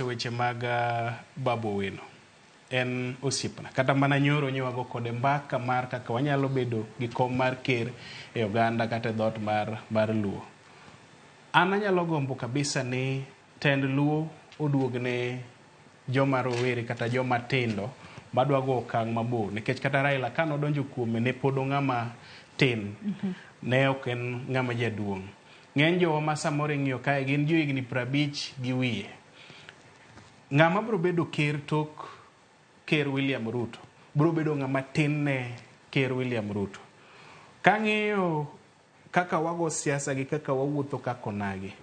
wacho weche mag Babu Owino. En osiepna. Kata mana nyoro nyiwago kode mbaka mar kaka wanyalo bedo gi kom mar ker e oganda kata dhot mar Luo. An anyalo gombo kabisa ni tend Luo oduogne joma rowere kata joma tindo madwa go okang' mabor, nikech kata Raila kano donjo kuome ne pod ng'ama tin, ne ok en ng'ama jaduong'. Ng'eny jowa ma samoro ng'iyo kae gin jo higni 50 gi wiye. Ng'ama biro bedo ker tok ker William Ruto biro bedo ng'ama tin ne ker William Ruto. Kang'iyo kaka wago siasa gi kaka wawuotho kako onagi,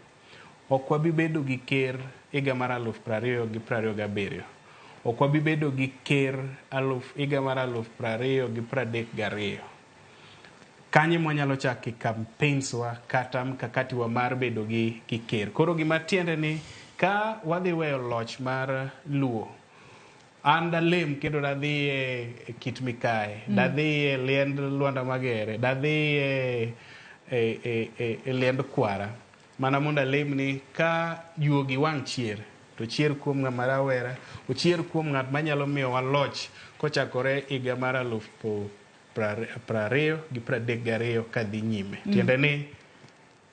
ok wabi bedo gi ker higa mar 2027, ok wabi bedo gi ker higa mar 2032. Kanye mwanyalo chaki campaigns wa kata mkakati wa mar bedo gi ker. Koro gima tiende ni ka wadhi weyo loch mar Luo, an dalem kendo dadhi e Kit Mikae, dadhi e liend Lwanda Magere, dadhi e liend Kwara. Mana mondo alem ni ka juogi wang' chier, to chier kuom ng'ama rawera, ochier kuom ng'at manyalo miyo wa loch kochakore higa mar 2032 kadhi nyime. Tiende ni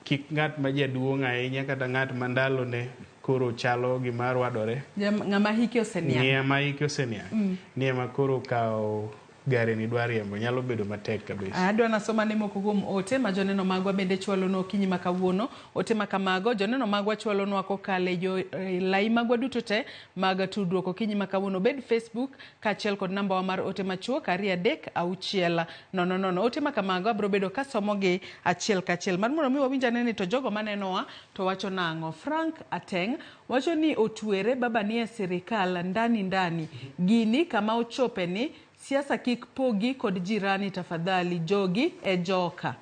kik ng'at ma jaduong' ahinya kata ng'at ma ndalo ne koro chalo gimar wadore. Ng'ama hike oseniang'. Ng'ama hike oseniang'. Ni ema koro kao gari ni dwa riembo nyalo bedo matek kabisa. Adwa nasoma ne moko kuom ote ma joneno magwa bende chwalo no kinyi makawuono. Ote makamago joneno magwa chwalo no kokale jo lai magwa duto te mag tudruok okinyi makawuono, bed Facebook kaachiel kod namba wa mar ote machuok 236000. Ote makamago abro bedo kasomo gi achiel kachiel. Mar mondo mi wawinja neni to jogo manenowa to wacho nang'o. Frank Ateng wacho ni otwere baba ni e sirikal ndani gini kama ochope ni siasa kik pogi kod jirani tafadhali, jogi e joka.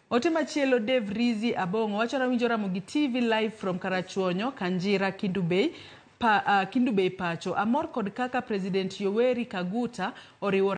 Ote machielo Dave Rizi Abongo wacho rawinjo Ramogi TV live from Karachuonyo, Kanjira, Kindu Bay pacho. Amor kod kaka President Yoweri Kaguta oriwo